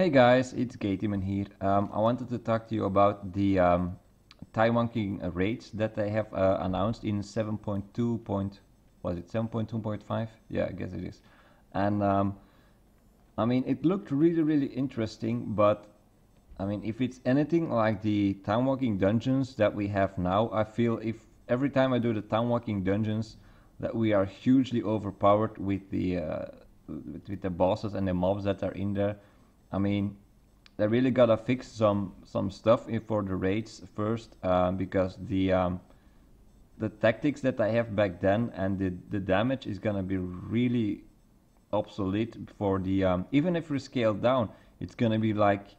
Hey guys, it's Gateman here. I wanted to talk to you about the Timewalking Raids that they have announced in 7.2. Was it 7.2.5? Yeah, I guess it is. And I mean, it looked really interesting, but I mean, if it's anything like the Timewalking dungeons that we have now, I feel if every time I do the Timewalking dungeons, that we are hugely overpowered with the bosses and the mobs that are in there. I mean, they really gotta fix some stuff for the raids first, because the tactics that I have back then and the damage is gonna be really obsolete for the even if we scale down, it's gonna be like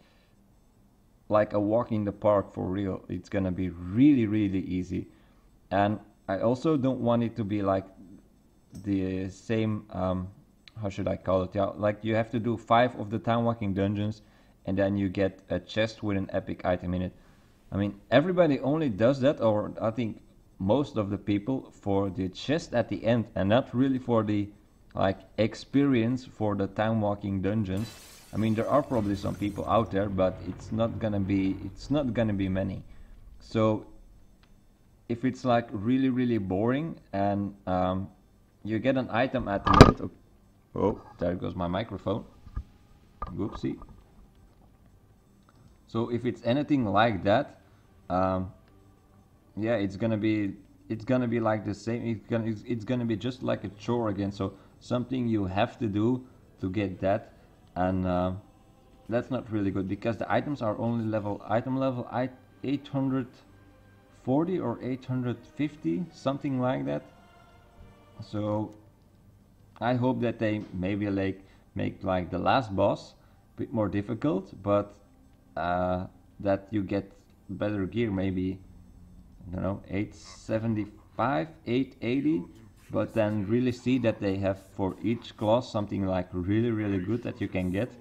a walk in the park for real. It's gonna be really easy, and I also don't want it to be like the same how should I call it? Yeah, like you have to do 5 of the Timewalking dungeons and then you get a chest with an epic item in it. I mean, everybody only does that, or I think most of the people, for the chest at the end, and not really for the like experience for the Timewalking dungeons. I mean, there are probably some people out there, but it's not gonna be many. So if it's like really boring and you get an item at the end. Oh, there goes my microphone. Whoopsie. So if it's anything like that, yeah, it's gonna be like the same. It's gonna be just like a chore again. So something you have to do to get that, and that's not really good because the items are only item level 840 or 850, something like that. So I hope that they maybe like make like the last boss a bit more difficult, but that you get better gear, maybe, I don't know, 875, 880, but then really see that they have for each class something like really good that you can get,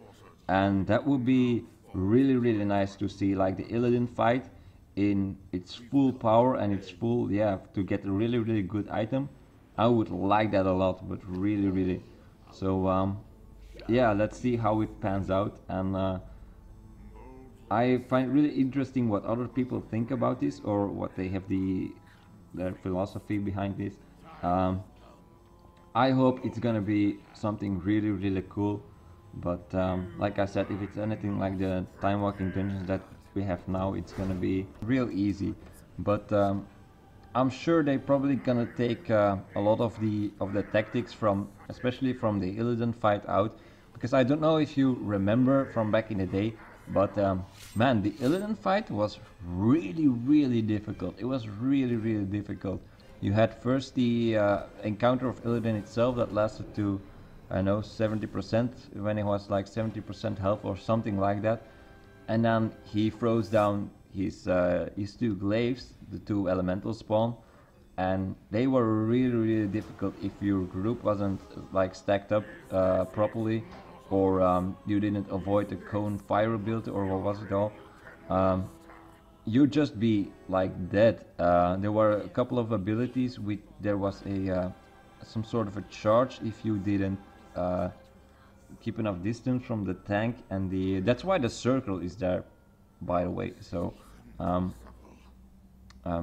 and that would be really nice to see, like the Illidan fight in its full power and its full, yeah, to get a really good item. I would like that a lot, but really. So yeah, let's see how it pans out, and I find it really interesting what other people think about this, or what they have their philosophy behind this. I hope it's gonna be something really cool, but like I said, if it's anything like the Timewalking dungeons that we have now, it's gonna be real easy. But I'm sure they probably gonna take a lot of the tactics from, especially from the Illidan fight out, because I don't know if you remember from back in the day, but man, the Illidan fight was really difficult. It was really difficult. You had first the encounter of Illidan itself that lasted to, I know, 70%, when he was like 70% health or something like that, and then he throws down his 2 glaives, the 2 elemental spawn, and they were really difficult if your group wasn't like stacked up properly, or you didn't avoid the cone fire ability, or what was it all. You'd just be like dead. There were a couple of abilities with, there was a some sort of a charge if you didn't keep enough distance from the tank, and that's why the circle is there, by the way. So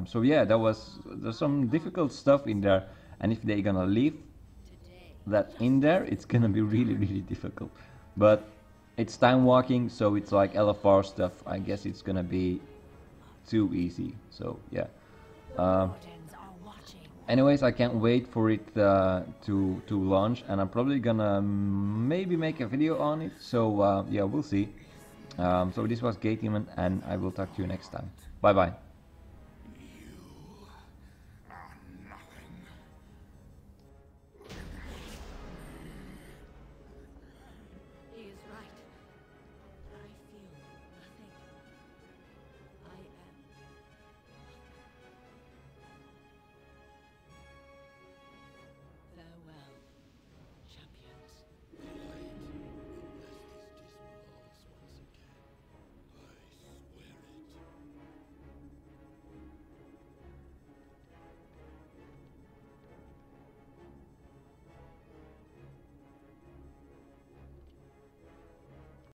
so yeah, there's some difficult stuff in there, and if they're gonna leave that in there, it's gonna be really difficult. But it's Timewalking, so it's like LFR stuff. I guess it's gonna be too easy. So yeah. Anyways, I can't wait for it to launch, and I'm probably gonna maybe make a video on it. So yeah, we'll see. So this was Gateman, and I will talk to you next time. Bye bye.